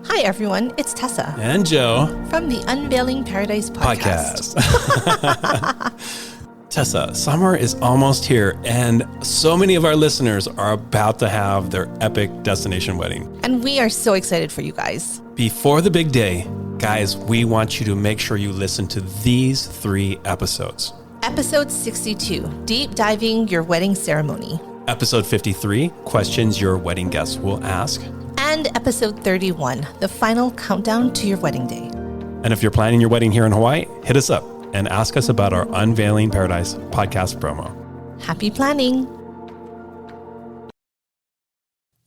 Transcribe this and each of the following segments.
Hi, everyone. It's Tessa. And Joe. From the Unveiling Paradise podcast. Tessa, summer is almost here, and so many of our listeners are about to have their epic destination wedding. And we are so excited for you guys. Before the big day, guys, we want you to make sure you listen to these 3 episodes. Episode 62, Deep Diving Your Wedding Ceremony. Episode 53, Questions Your Wedding Guests Will Ask. And episode 31, The Final Countdown to Your Wedding Day. And if you're planning your wedding here in Hawaii, hit us up and ask us about our Unveiling Paradise podcast promo. Happy planning.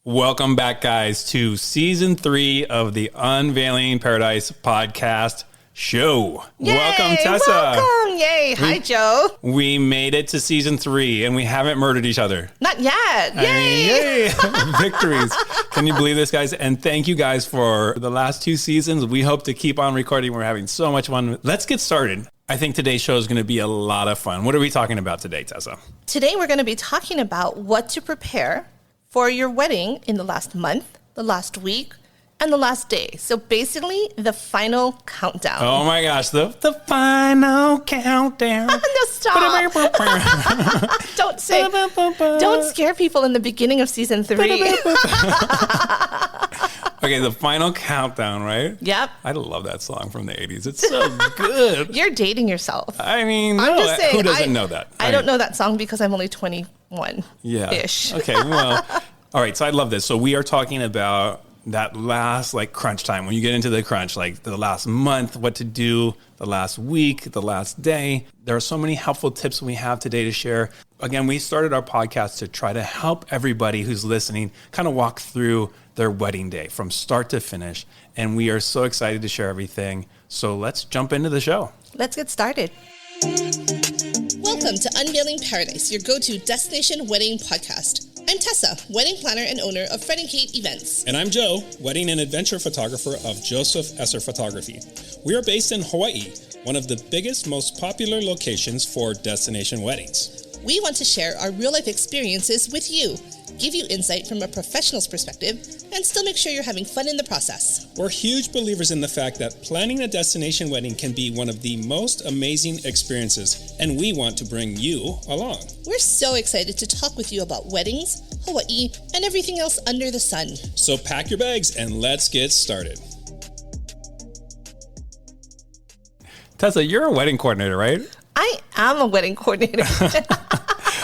Welcome back, guys, to season 3 of the Unveiling Paradise podcast show. Yay, welcome, Tessa. Welcome. Yay. Hi, Joe. We made it to season 3 and we haven't murdered each other. Not yet. Yay. Yay. Victories. Can you believe this, guys? And thank you guys for the last 2 seasons. We hope to keep on recording. We're having so much fun. Let's get started. I think today's show is going to be a lot of fun. What are we talking about today, Tessa? Today, we're going to be talking about what to prepare for your wedding in the last month, the last week, and the last day. So basically, the final countdown. Oh my gosh, the final countdown. No, stop. Don't say. Don't scare people in the beginning of season 3. Okay, the final countdown, right? Yep. I love that song from the 80s. It's so good. You're dating yourself. I mean, I'm just saying, who doesn't know that? I don't know that song because I'm only 21-ish. Yeah. Okay, well, all right, so I love this. So we are talking about that last crunch time, when you get into the crunch, like the last month, what to do, the last week, the last day. There are so many helpful tips we have today to share. Again, we started our podcast to try to help everybody who's listening kind of walk through their wedding day from start to finish. And we are so excited to share everything. So let's jump into the show. Let's get started. Welcome to Unveiling Paradise, your go-to destination wedding podcast. I'm Tessa, wedding planner and owner of Fred & Kate Events. And I'm Joe, wedding and adventure photographer of Joseph Esser Photography. We are based in Hawaii, one of the biggest, most popular locations for destination weddings. We want to share our real-life experiences with you, give you insight from a professional's perspective, and still make sure you're having fun in the process. We're huge believers in the fact that planning a destination wedding can be one of the most amazing experiences, and we want to bring you along. We're so excited to talk with you about weddings, Hawaii, and everything else under the sun. So pack your bags and let's get started. Tessa, you're a wedding coordinator, right? I am a wedding coordinator.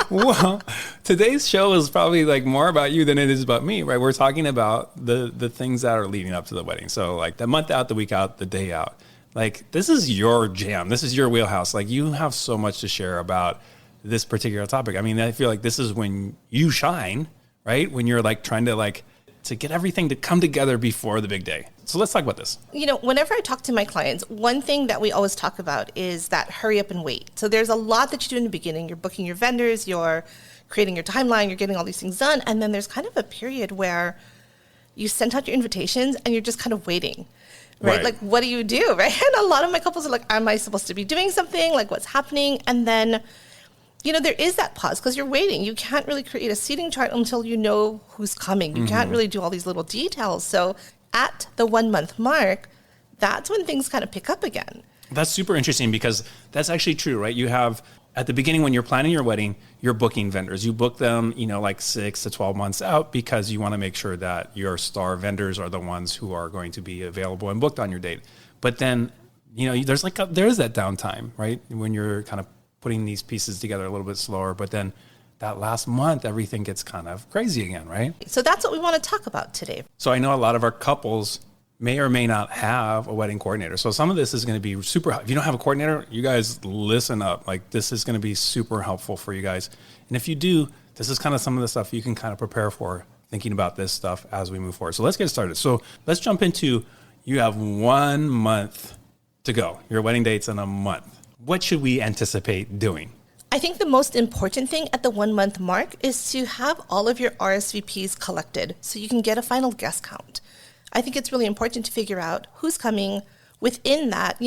Well, today's show is probably more about you than it is about me, right? We're talking about the things that are leading up to the wedding. So the month out, the week out, the day out. This is your jam. This is your wheelhouse. You have so much to share about this particular topic. I mean, I feel like this is when you shine, right? When you're trying to get everything to come together before the big day. So let's talk about this. Whenever I talk to my clients, one thing that we always talk about is that hurry up and wait. So there's a lot that you do in the beginning. You're booking your vendors, you're creating your timeline, you're getting all these things done. And then there's kind of a period where you send out your invitations and you're just kind of waiting, right? What do you do, right? And a lot of my couples are am I supposed to be doing something? What's happening? And then there is that pause because you're waiting. You can't really create a seating chart until you know who's coming. You can't really do all these little details. So at the 1 month mark, that's when things kind of pick up again. That's super interesting because that's actually true, right? You have at the beginning when you're planning your wedding, you're booking vendors. You book them, 6 to 12 months out because you want to make sure that your star vendors are the ones who are going to be available and booked on your date. But then, there's there's that downtime, right? When you're kind of putting these pieces together a little bit slower, but then that last month, everything gets kind of crazy again, right? So that's what we want to talk about today. So I know a lot of our couples may or may not have a wedding coordinator. So some of this is going to be super, if you don't have a coordinator, you guys listen up. This is going to be super helpful for you guys. And if you do, this is kind of some of the stuff you can kind of prepare for thinking about this stuff as we move forward. So let's get started. So let's jump into, you have 1 month to go. Your wedding date's in a month. What should we anticipate doing? I think the most important thing at the 1 month mark is to have all of your RSVPs collected so you can get a final guest count. I think it's really important to figure out who's coming within that,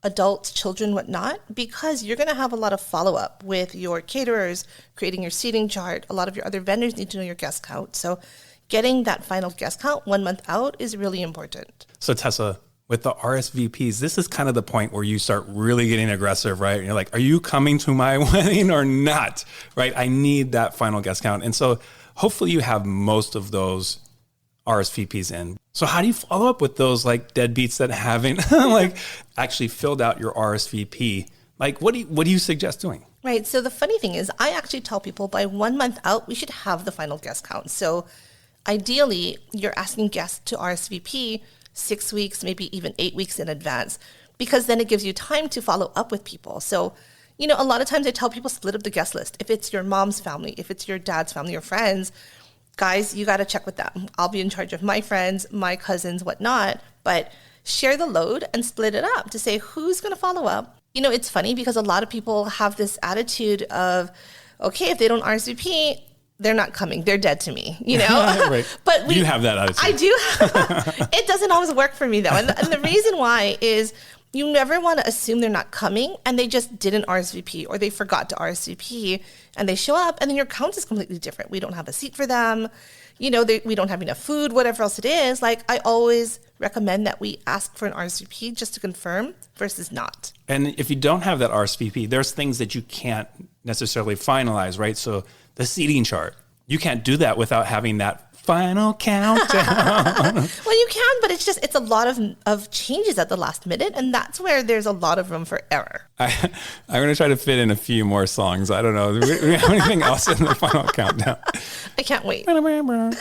adults, children, whatnot, because you're going to have a lot of follow-up with your caterers, creating your seating chart. A lot of your other vendors need to know your guest count. So getting that final guest count 1 month out is really important. So Tessa, with the RSVPs, this is kind of the point where you start really getting aggressive, right? And you're like, are you coming to my wedding or not? Right? I need that final guest count. And so hopefully you have most of those RSVPs in. So how do you follow up with those like deadbeats that haven't like actually filled out your RSVP? Like, what do you suggest doing? Right. So the funny thing is, I actually tell people by 1 month out, we should have the final guest count. So ideally, you're asking guests to RSVP 6 weeks, maybe even 8 weeks in advance, because then it gives you time to follow up with people. So, a lot of times I tell people split up the guest list. If it's your mom's family, if it's your dad's family or friends, guys, you got to check with them. I'll be in charge of my friends, my cousins, whatnot, but share the load and split it up to say who's going to follow up. It's funny because a lot of people have this attitude of, okay, if they don't RSVP, they're not coming. They're dead to me, Right. But you have that attitude. I do. It doesn't always work for me though. And the reason why is you never want to assume they're not coming and they just didn't RSVP or they forgot to RSVP and they show up and then your count is completely different. We don't have a seat for them. We don't have enough food, whatever else it is. Like, I always recommend that we ask for an RSVP just to confirm versus not. And if you don't have that RSVP, there's things that you can't necessarily finalize, right? So the seating chart, you can't do that without having that final countdown. Well, you can, but it's a lot of changes at the last minute, and that's where there's a lot of room for error. I'm going to try to fit in a few more songs. I don't know. Do we have anything else in the final countdown? I can't wait. And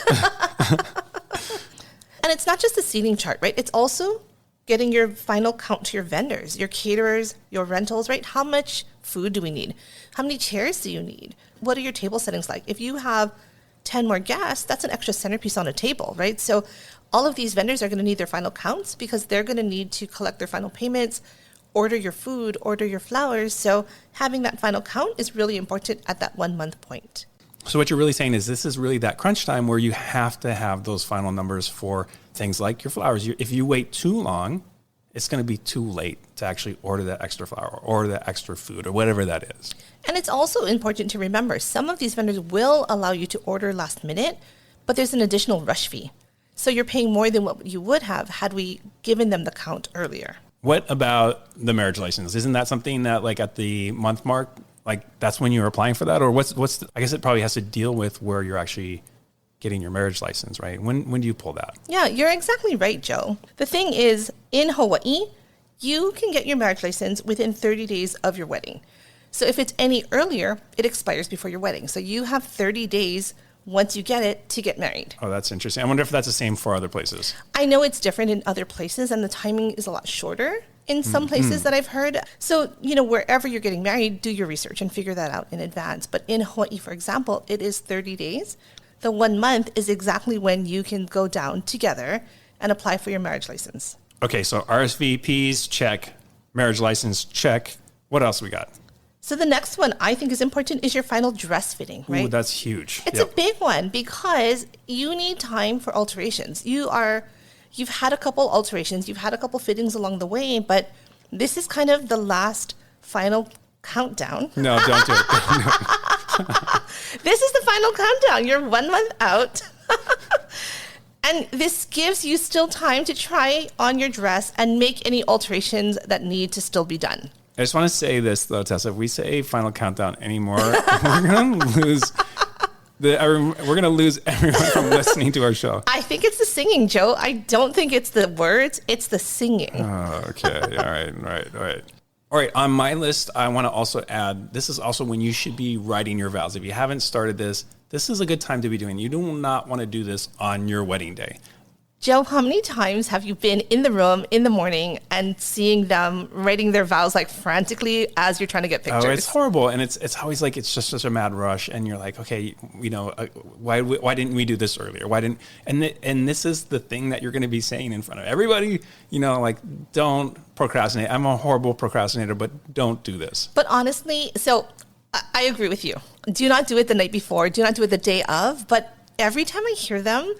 it's not just the seating chart, right? It's also getting your final count to your vendors, your caterers, your rentals, right? How much food do we need? How many chairs do you need? What are your table settings like? If you have 10 more guests, that's an extra centerpiece on a table, right? So all of these vendors are going to need their final counts because they're going to need to collect their final payments, order your food, order your flowers. So having that final count is really important at that 1 month point. So what you're really saying is this is really that crunch time where you have to have those final numbers for things like your flowers. If you wait too long, it's going to be too late to actually order that extra flour or order that extra food or whatever that is. And it's also important to remember, some of these vendors will allow you to order last minute, but there's an additional rush fee. So you're paying more than what you would have had we given them the count earlier. What about the marriage license? Isn't that something that like at the month mark, like that's when you're applying for that? Or I guess it probably has to deal with where you're actually getting your marriage license, right? When do you pull that? Yeah, you're exactly right, Joe. The thing is, in Hawaii, you can get your marriage license within 30 days of your wedding. So if it's any earlier, it expires before your wedding. So you have 30 days once you get it to get married. Oh, that's interesting. I wonder if that's the same for other places. I know it's different in other places and the timing is a lot shorter in some places that I've heard. So, wherever you're getting married, do your research and figure that out in advance. But in Hawaii, for example, it is 30 days. The 1 month is exactly when you can go down together and apply for your marriage license. Okay, so RSVPs, check. Marriage license, check. What else we got? So the next one I think is important is your final dress fitting, right? Ooh, that's huge. It's a big one because you need time for alterations. You've had a couple alterations, you've had a couple fittings along the way, but this is kind of the last final countdown. No, don't do it. This is the final countdown. You're 1 month out. And this gives you still time to try on your dress and make any alterations that need to still be done. I just want to say this, though, Tessa. If we say final countdown anymore, we're going to lose everyone from listening to our show. I think it's the singing, Joe. I don't think it's the words. It's the singing. Oh, okay. All right. On my list, I want to also add, this is also when you should be writing your vows. If you haven't started this is a good time to be doing it. You do not want to do this on your wedding day. Joe, how many times have you been in the room in the morning and seeing them writing their vows like frantically as you're trying to get pictures? Oh, it's horrible. And it's always like, it's just such a mad rush. And you're like, okay, why didn't we do this earlier? And this is the thing that you're going to be saying in front of everybody, like, don't procrastinate. I'm a horrible procrastinator, but don't do this. But honestly, so I agree with you. Do not do it the night before. Do not do it the day of. But every time I hear them,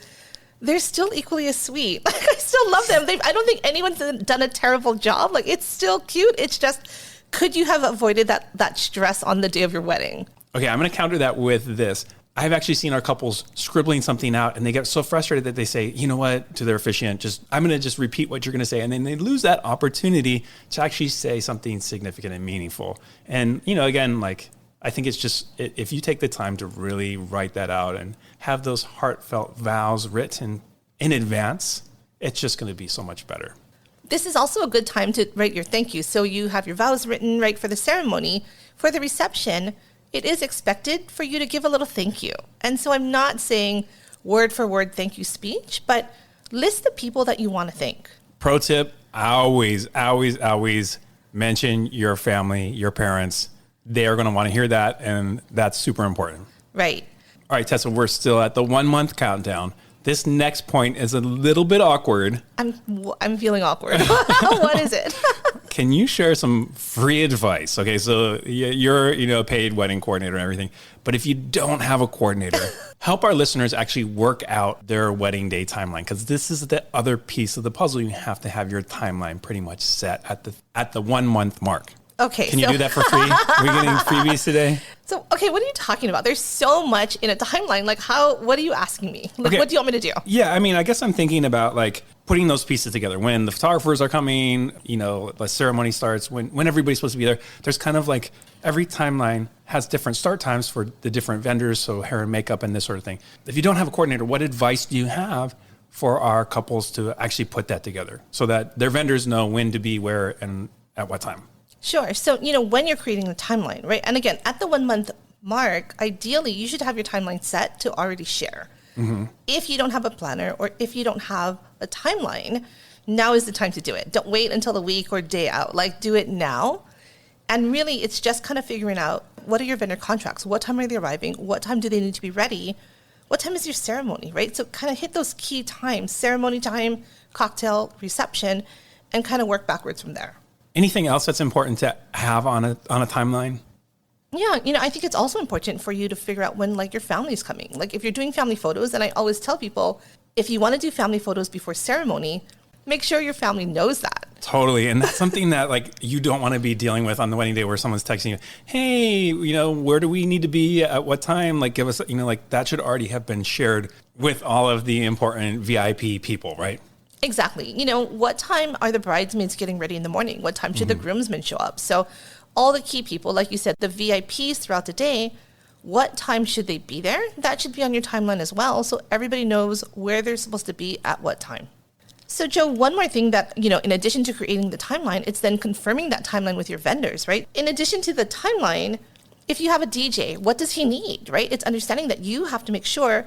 they're still equally as sweet. Like, I still love them. I don't think anyone's done a terrible job. Like, it's still cute. It's just, could you have avoided that stress on the day of your wedding? Okay, I'm going to counter that with this. I've actually seen our couples scribbling something out and they get so frustrated that they say, you know what, to their officiant, I'm going to just repeat what you're going to say. And then they lose that opportunity to actually say something significant and meaningful. And, again, like, I think it's just, if you take the time to really write that out and have those heartfelt vows written in advance, it's just going to be so much better. This is also a good time to write your thank you. So you have your vows written right for the ceremony. For the reception, it is expected for you to give a little thank you. And so I'm not saying word for word thank you speech, but list the people that you want to thank. Pro tip, always mention your family, your parents. They are going to want to hear that, and that's super important. Right. All right, Tessa, we're still at the 1 month countdown. This next point is a little bit awkward. I'm feeling awkward. What is it? Can you share some free advice? Okay, so you're a paid wedding coordinator and everything, but if you don't have a coordinator, help our listeners actually work out their wedding day timeline, because this is the other piece of the puzzle. You have to have your timeline pretty much set at the 1 month mark. Okay. Can you do that for free? Are we getting freebies today? So, okay, what are you talking about? There's so much in a timeline. Like what are you asking me? Like, Okay. What do you want me to do? Yeah, I guess I'm thinking about like putting those pieces together. When the photographers are coming, the ceremony starts, when everybody's supposed to be there, there's kind of like every timeline has different start times for the different vendors, so hair and makeup and this sort of thing. If you don't have a coordinator, what advice do you have for our couples to actually put that together so that their vendors know when to be where and at what time? Sure. So, when you're creating the timeline, right? And again, at the 1 month mark, ideally, you should have your timeline set to already share. Mm-hmm. If you don't have a planner or if you don't have a timeline, now is the time to do it. Don't wait until a week or day out. Like, do it now. And really, it's just kind of figuring out, what are your vendor contracts? What time are they arriving? What time do they need to be ready? What time is your ceremony, right? So kind of hit those key times, ceremony time, cocktail, reception, and kind of work backwards from there. Anything else that's important to have on a timeline? Yeah, I think it's also important for you to figure out when your family's coming. Like if you're doing family photos, and I always tell people, if you want to do family photos before ceremony, make sure your family knows that. Totally. And that's something that you don't want to be dealing with on the wedding day where someone's texting you, hey, where do we need to be at what time? Give us, that should already have been shared with all of the important VIP people, right? Exactly. What time are the bridesmaids getting ready in the morning? What time should the groomsmen show up? So all the key people, like you said, the VIPs throughout the day, what time should they be there? That should be on your timeline as well, so everybody knows where they're supposed to be at what time. So Joe, one more thing that, in addition to creating the timeline, it's then confirming that timeline with your vendors, right? In addition to the timeline, if you have a DJ, what does he need, right? It's understanding that you have to make sure,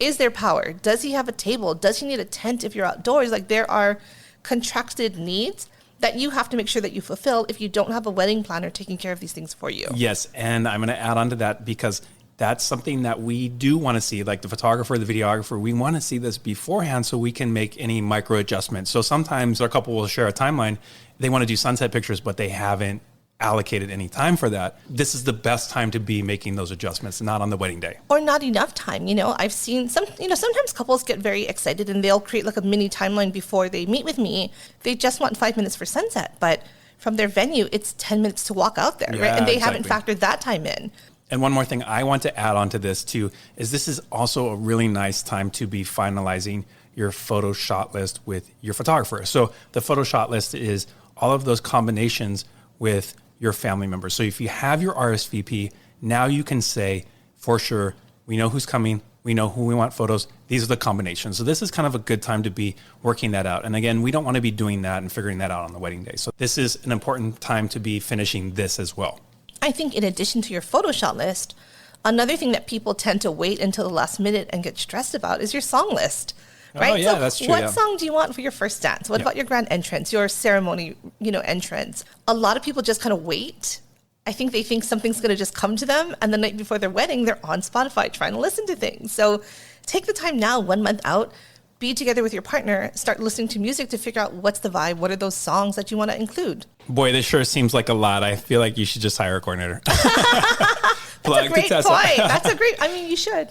is there power? Does he have a table? Does he need a tent if you're outdoors? There are contracted needs that you have to make sure that you fulfill if you don't have a wedding planner taking care of these things for you. Yes, and I'm going to add on to that because that's something that we do want to see, like the photographer, the videographer, we want to see this beforehand so we can make any micro adjustments. So sometimes our couple will share a timeline. They want to do sunset pictures, but they haven't allocated any time for that. This is the best time to be making those adjustments, not on the wedding day. Or not enough time. I've seen sometimes couples get very excited and they'll create a mini timeline before they meet with me. They just want 5 minutes for sunset, but from their venue, it's 10 minutes to walk out there, right? And they haven't factored that time in. And one more thing I want to add on to this too, is this is also a really nice time to be finalizing your photo shot list with your photographer. So the photo shot list is all of those combinations with your family members. So if you have your RSVP, now you can say, for sure, we know who's coming, we know who we want photos, these are the combinations. So this is kind of a good time to be working that out. And again, we don't want to be doing that and figuring that out on the wedding day. So this is an important time to be finishing this as well. I think in addition to your photo shot list, another thing that people tend to wait until the last minute and get stressed about is your song list. Right? Oh, yeah, so that's true. What song do you want for your first dance? What about your grand entrance, your ceremony, entrance? A lot of people just kind of wait. I think they think something's going to just come to them. And the night before their wedding, they're on Spotify trying to listen to things. So take the time now, 1 month out, be together with your partner, start listening to music to figure out what's the vibe, what are those songs that you want to include. Boy, this sure seems like a lot. I feel like you should just hire a coordinator. That's a great point. That's a great, you should.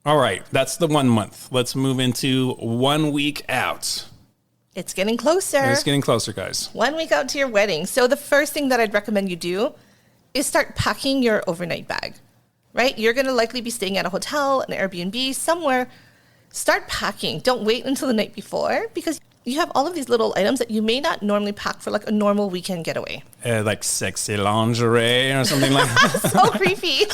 All right, that's the 1 month. Let's move into 1 week out. It's getting closer. It's getting closer, guys. 1 week out to your wedding. So the first thing that I'd recommend you do is start packing your overnight bag, right? You're going to likely be staying at a hotel, an Airbnb, somewhere. Start packing. Don't wait until the night before, because you have all of these little items that you may not normally pack for like a normal weekend getaway. Like sexy lingerie or something like that. So creepy.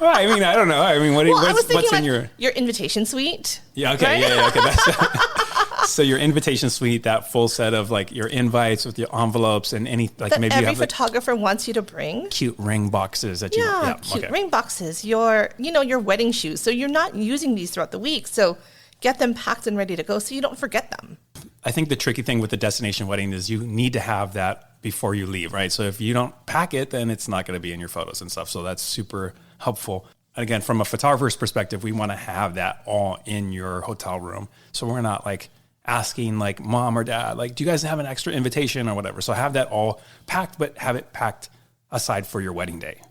Well, I mean, I don't know. I mean, what's in your invitation suite? Yeah, okay, right? Okay. That's so your invitation suite, that full set of like your invites with your envelopes and any like that maybe every you have photographer wants you to bring. Cute ring boxes that you cute ring boxes. Your wedding shoes. So you're not using these throughout the week. So get them packed and ready to go so you don't forget them. I think the tricky thing with the destination wedding is you need to have that before you leave, right? So if you don't pack it, then it's not going to be in your photos and stuff. So that's super helpful. And again, from a photographer's perspective, we want to have that all in your hotel room. So we're not like asking like mom or dad, like, do you guys have an extra invitation or whatever? So have that all packed, but have it packed aside for your wedding day.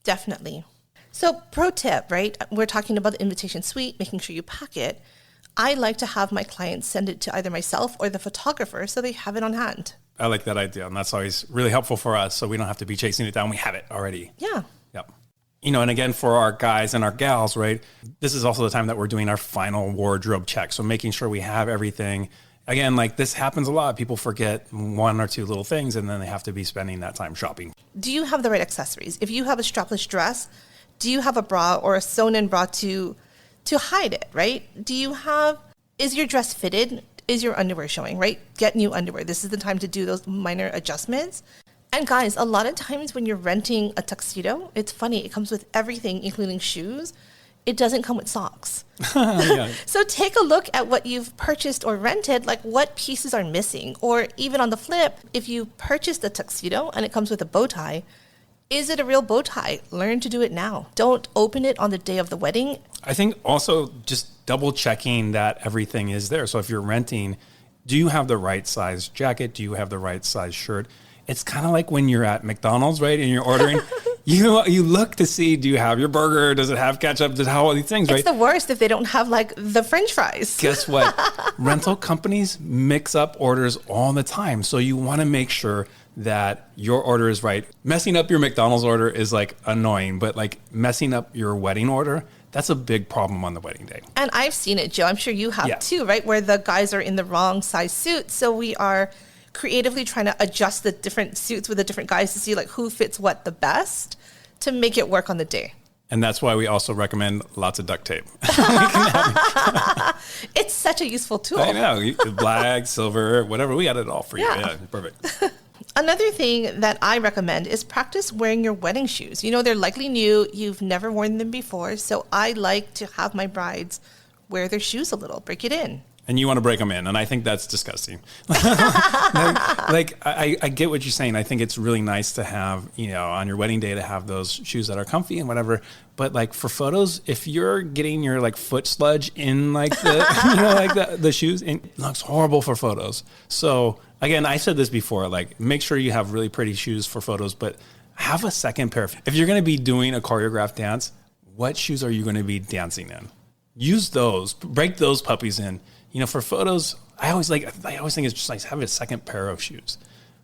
Definitely. So pro tip, right? We're talking about the invitation suite, making sure you pack it. I like to have my clients send it to either myself or the photographer so they have it on hand. I like that idea. And that's always really helpful for us. So we don't have to be chasing it down. We have it already. Yeah. Yep. And again, for our guys and our gals, right? This is also the time that we're doing our final wardrobe check. So making sure we have everything. Again, like this happens a lot. People forget one or two little things and then they have to be spending that time shopping. Do you have the right accessories? If you have a strapless dress, do you have a bra or a sewn-in bra to hide it, right? Is your dress fitted? Is your underwear showing, right? Get new underwear. This is the time to do those minor adjustments. And guys, a lot of times when you're renting a tuxedo, it's funny, it comes with everything, including shoes. It doesn't come with socks. Yeah. So take a look at what you've purchased or rented, like what pieces are missing. Or even on the flip, if you purchased a tuxedo and it comes with a bow tie, is it a real bow tie? Learn to do it now. Don't open it on the day of the wedding. I think also just double checking that everything is there. So if you're renting, do you have the right size jacket? Do you have the right size shirt? It's kind of like when you're at McDonald's, right? And you're ordering, you look to see, do you have your burger? Does it have ketchup? Does it have all these things, right? It's the worst if they don't have like the French fries. Guess what? Rental companies mix up orders all the time. So you want to make sure that your order is right. Messing up your McDonald's order is like annoying, but like messing up your wedding order, that's a big problem on the wedding day. And I've seen it, Joe. I'm sure you have too, right? Where the guys are in the wrong size suit. So we are creatively trying to adjust the different suits with the different guys to see like who fits what the best to make it work on the day. And that's why we also recommend lots of duct tape. It's such a useful tool. I know. Black, silver, whatever. We got it all for you. Yeah, perfect. Another thing that I recommend is practice wearing your wedding shoes. They're likely new. You've never worn them before. So I like to have my brides wear their shoes a little, break it in. And you want to break them in. And I think that's disgusting. I get what you're saying. I think it's really nice to have, on your wedding day to have those shoes that are comfy and whatever. But like for photos, if you're getting your like foot sludge in like the, the shoes, it looks horrible for photos. So again, I said this before, like make sure you have really pretty shoes for photos, but have a second pair. If you're going to be doing a choreographed dance, what shoes are you going to be dancing in? Use those, break those puppies in. For photos, I always think it's just nice to have a second pair of shoes.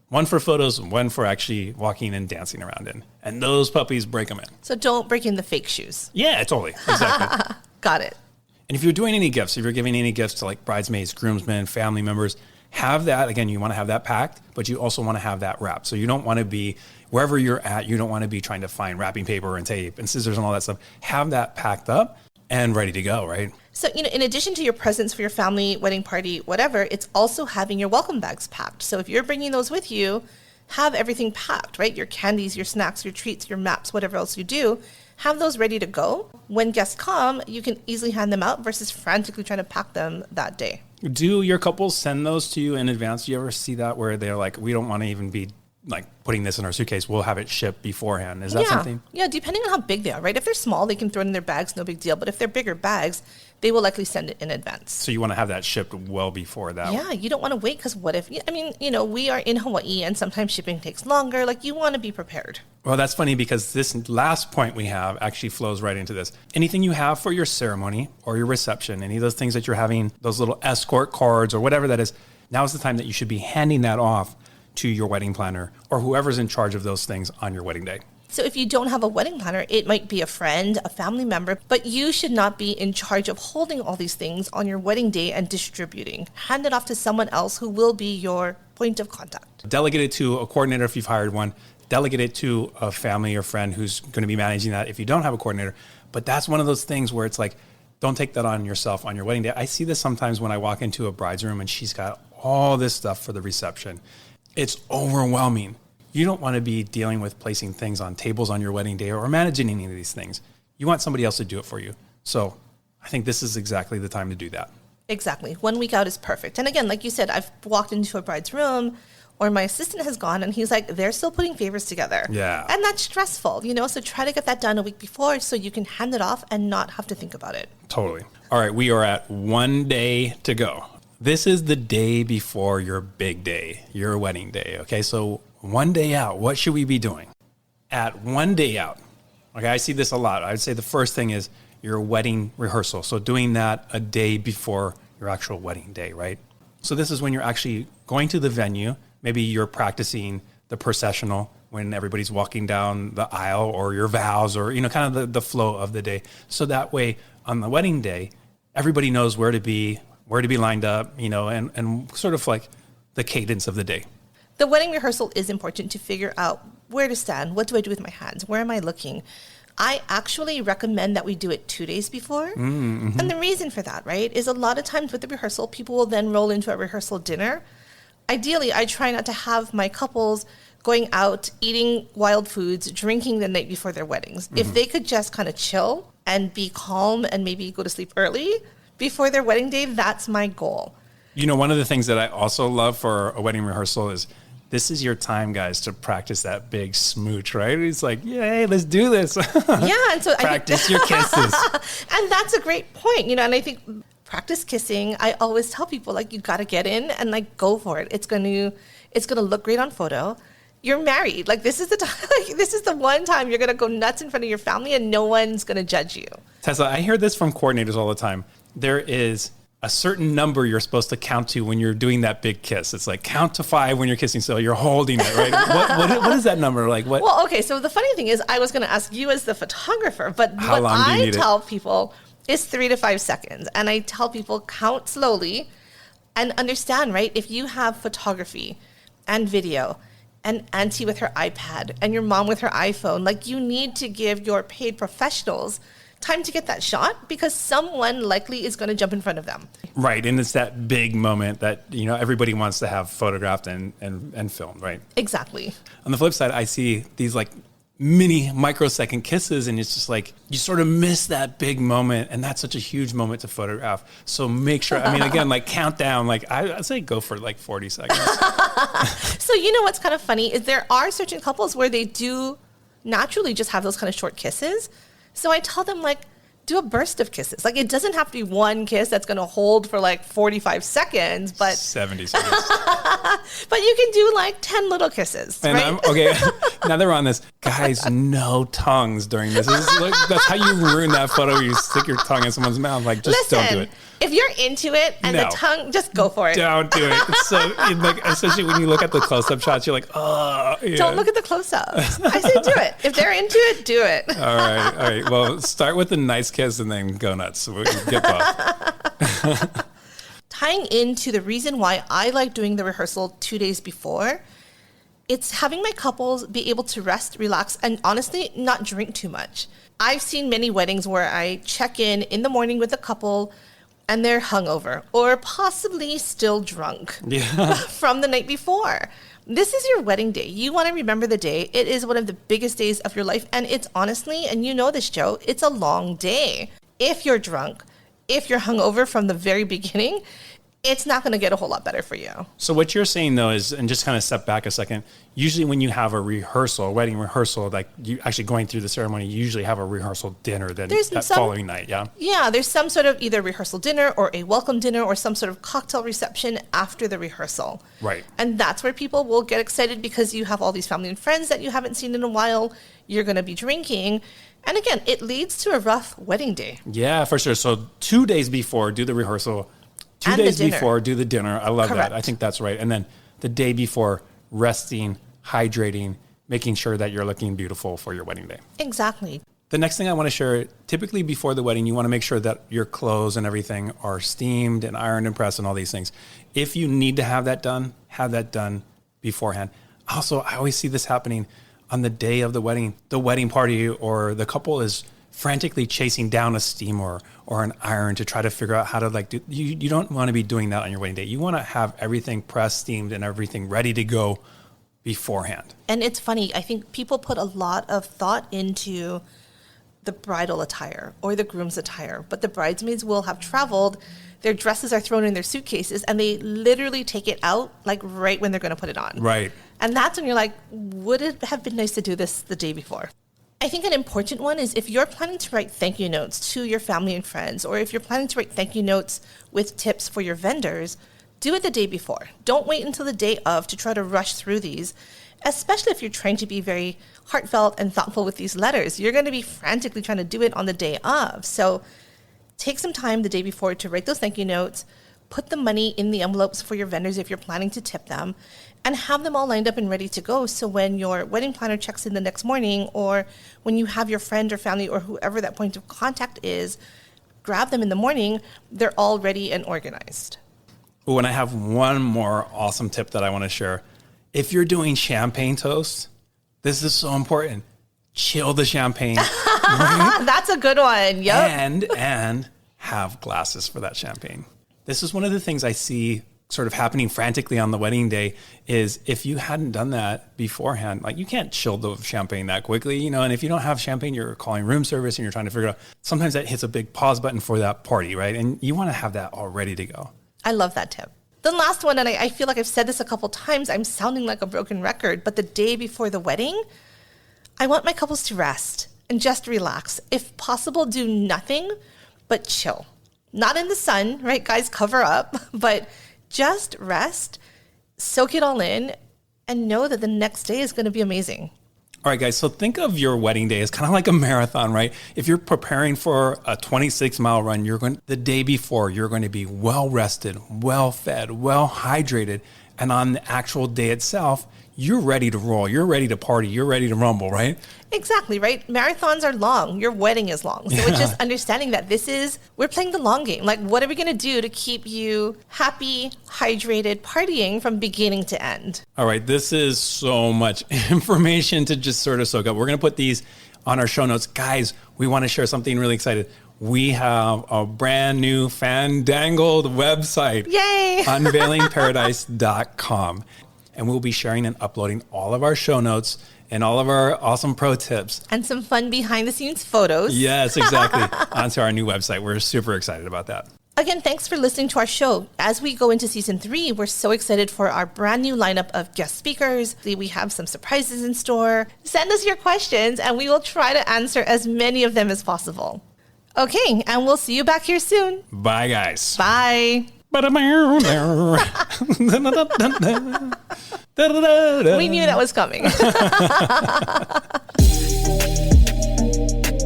One for photos, one for actually walking and dancing around in. And those puppies, break them in. So don't break in the fake shoes. Yeah, totally. Exactly. Got it. And if you're doing any gifts, if you're giving any gifts to like bridesmaids, groomsmen, family members, have that. Again, you want to have that packed, but you also want to have that wrapped. So you don't want to be, wherever you're at, you don't want to be trying to find wrapping paper and tape and scissors and all that stuff. Have that packed up and ready to go, right? So, in addition to your presents for your family, wedding party, whatever, it's also having your welcome bags packed. So if you're bringing those with you, have everything packed, right? Your candies, your snacks, your treats, your maps, whatever else you do, have those ready to go. When guests come, you can easily hand them out versus frantically trying to pack them that day. Do your couples send those to you in advance? Do you ever see that where they're like, we don't want to even be like putting this in our suitcase, we'll have it shipped beforehand? Is that something? Yeah, depending on how big they are, right? If they're small, they can throw it in their bags, no big deal. But if they're bigger bags, they will likely send it in advance. So you want to have that shipped well before that? Yeah, you don't want to wait because what if, we are in Hawaii and sometimes shipping takes longer. Like you want to be prepared. Well, that's funny because this last point we have actually flows right into this. Anything you have for your ceremony or your reception, any of those things that you're having, those little escort cards or whatever that is, now is the time that you should be handing that off to your wedding planner or whoever's in charge of those things on your wedding day. So if you don't have a wedding planner, it might be a friend, a family member, but you should not be in charge of holding all these things on your wedding day and distributing. Hand it off to someone else who will be your point of contact. Delegate it to a coordinator if you've hired one. Delegate it to a family or friend who's going to be managing that if you don't have a coordinator. But that's one of those things where it's like, don't take that on yourself on your wedding day. I see this sometimes when I walk into a bride's room and she's got all this stuff for the reception. It's overwhelming. You don't want to be dealing with placing things on tables on your wedding day or managing any of these things. You want somebody else to do it for you. So I think this is exactly the time to do that. Exactly. 1 week out is perfect. And again, like you said, I've walked into a bride's room or my assistant has gone and he's like, they're still putting favors together. Yeah. And that's stressful, you know, so try to get that done a week before so you can hand it off and not have to think about it. Totally. All right. We are at 1 day to go. This is the day before your big day, your wedding day. Okay. So 1 day out, what should we be doing? At 1 day out, okay, I see this a lot. I'd say the first thing is your wedding rehearsal. So doing that a day before your actual wedding day, right? So this is when you're actually going to the venue. Maybe you're practicing the processional when everybody's walking down the aisle or your vows or, you know, kind of the flow of the day. So that way on the wedding day, everybody knows where to be lined up, you know, and sort of like the cadence of the day. The wedding rehearsal is important to figure out where to stand. What do I do with my hands? Where am I looking? I actually recommend that we do it 2 days before. Mm-hmm. And the reason for that, right, is a lot of times with the rehearsal, people will then roll into a rehearsal dinner. Ideally, I try not to have my couples going out, eating wild foods, drinking the night before their weddings. Mm-hmm. If they could just kind of chill and be calm and maybe go to sleep early before their wedding day, that's my goal. You know, one of the things that I also love for a wedding rehearsal is this is your time, guys, to practice that big smooch, right? It's like, yay, let's do this. Yeah. And so practice your kisses. And that's a great point, you know, and I think practice kissing, I always tell people, like, you got to get in and, like, go for it. It's going to look great on photo. You're married. Like, this is the time, like, this is the one time you're going to go nuts in front of your family and no one's going to judge you. Tessa, I hear this from coordinators all the time. There is a certain number you're supposed to count to when you're doing that big kiss. It's like count to 5 when you're kissing, so you're holding it, right? What is that number? Like what? Well, okay, so the funny thing is I was going to ask you as the photographer, but How what long do you I need tell people is 3 to 5 seconds. And I tell people count slowly and understand, right? If you have photography and video and auntie with her iPad and your mom with her iPhone, like you need to give your paid professionals time to get that shot because someone likely is going to jump in front of them. Right. And it's that big moment that, you know, everybody wants to have photographed and filmed, right? Exactly. On the flip side, I see these like mini microsecond kisses and it's just like you sort of miss that big moment and that's such a huge moment to photograph. So make sure, I mean, again, like count down, like I'd say go for like 40 seconds. So you know what's kind of funny is there are certain couples where they do naturally just have those kind of short kisses. So I tell them, like, do a burst of kisses. Like, it doesn't have to be one kiss that's going to hold for, like, 45 seconds, but... 70 seconds. But you can do, like, 10 little kisses, and right? Okay, now that we're on this, guys, no tongues during this. That's how you ruin that photo. You stick your tongue in someone's mouth. Like, just don't do it. If you're into it and No. the tongue, just go for it. Don't do it. It's so, like, especially when you look at the close-up shots, you're like, oh. Yeah. Don't look at the close-ups. I say do it. If they're into it, do it. All right. Well, start with a nice kiss and then go nuts. So we get both. Tying into the reason why I like doing the rehearsal 2 days before, it's having my couples be able to rest, relax, and honestly, not drink too much. I've seen many weddings where I check in the morning with a couple and they're hungover or possibly still drunk from the night before. This is your wedding day. You want to remember the day. It is one of the biggest days of your life. And it's honestly, and you know this, Joe, it's a long day. If you're drunk, if you're hungover from the very beginning, it's not going to get a whole lot better for you. So what you're saying, though, is, and just kind of step back a second, usually when you have a rehearsal, a wedding rehearsal, like you actually going through the ceremony, you usually have a rehearsal dinner that following night, yeah? Yeah, there's some sort of either rehearsal dinner or a welcome dinner or some sort of cocktail reception after the rehearsal. Right. And that's where people will get excited because you have all these family and friends that you haven't seen in a while. You're going to be drinking. And again, it leads to a rough wedding day. Yeah, for sure. So 2 days before, do the rehearsal. 2 And the days dinner. before, do the dinner. I love Correct. that. I think that's right. And then the day before, resting, hydrating, making sure that you're looking beautiful for your wedding day. Exactly. The next thing I want to share, typically before the wedding, you want to make sure that your clothes and everything are steamed and ironed and pressed and all these things. If you need to have that done beforehand. Also, I always see this happening on the day of the wedding party, or the couple is frantically chasing down a steamer or an iron to try to figure out how to do. You don't want to be doing that on your wedding day. You want to have everything pressed, steamed, and everything ready to go beforehand. And it's funny, I think people put a lot of thought into the bridal attire or the groom's attire, but the bridesmaids will have traveled, their dresses are thrown in their suitcases, and they literally take it out right when they're going to put it on. Right. And that's when you're like, would it have been nice to do this the day before? I think an important one is if you're planning to write thank you notes to your family and friends, or if you're planning to write thank you notes with tips for your vendors, do it the day before. Don't wait until the day of to try to rush through these, especially if you're trying to be very heartfelt and thoughtful with these letters. You're going to be frantically trying to do it on the day of. So take some time the day before to write those thank you notes, put the money in the envelopes for your vendors if you're planning to tip them, and have them all lined up and ready to go. So when your wedding planner checks in the next morning, or when you have your friend or family or whoever that point of contact is, grab them in the morning, they're all ready and organized. Oh, and I have one more awesome tip that I want to share. If you're doing champagne toast, this is so important. Chill the champagne. Right? That's a good one. Yep. And have glasses for that champagne. This is one of the things I see sort of happening frantically on the wedding day is if you hadn't done that beforehand, you can't chill the champagne that quickly, and if you don't have champagne, you're calling room service and you're trying to figure out, sometimes that hits a big pause button for that party, right? And you want to have that all ready to go. I love that tip. The last one, and I feel like I've said this a couple times, I'm sounding like a broken record, but the day before the wedding, I want my couples to rest and just relax. If possible, do nothing but chill. Not in the sun, right? Guys, cover up, but just rest, soak it all in, and know that the next day is going to be amazing. All right, guys, so think of your wedding day as kind of like a marathon, right? If you're preparing for a 26-mile run, the day before, you're going to be well-rested, well-fed, well-hydrated, and on the actual day itself, you're ready to roll, you're ready to party, you're ready to rumble, right? Exactly, right? Marathons are long. Your wedding is long. So it's just understanding that we're playing the long game. What are we going to do to keep you happy, hydrated, partying from beginning to end? All right, this is so much information to just sort of soak up. We're going to put these on our show notes. Guys, we want to share something really exciting. We have a brand new fandangled website. Yay! unveilingparadise.com. And we'll be sharing and uploading all of our show notes and all of our awesome pro tips. And some fun behind-the-scenes photos. Yes, exactly. Onto our new website. We're super excited about that. Again, thanks for listening to our show. As we go into season 3, we're so excited for our brand new lineup of guest speakers. We have some surprises in store. Send us your questions, and we will try to answer as many of them as possible. Okay, and we'll see you back here soon. Bye, guys. Bye. We knew that was coming.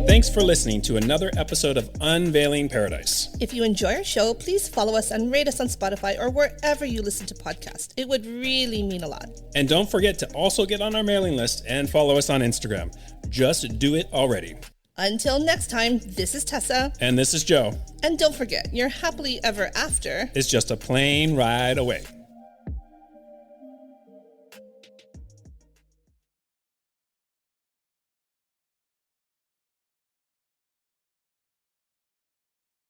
Thanks for listening to another episode of Unveiling Paradise. If you enjoy our show, please follow us and rate us on Spotify or wherever you listen to podcasts. It would really mean a lot. And don't forget to also get on our mailing list and follow us on Instagram. Just do it already. Until next time, this is Tessa. And this is Joe. And don't forget, your happily ever after is just a plane ride away.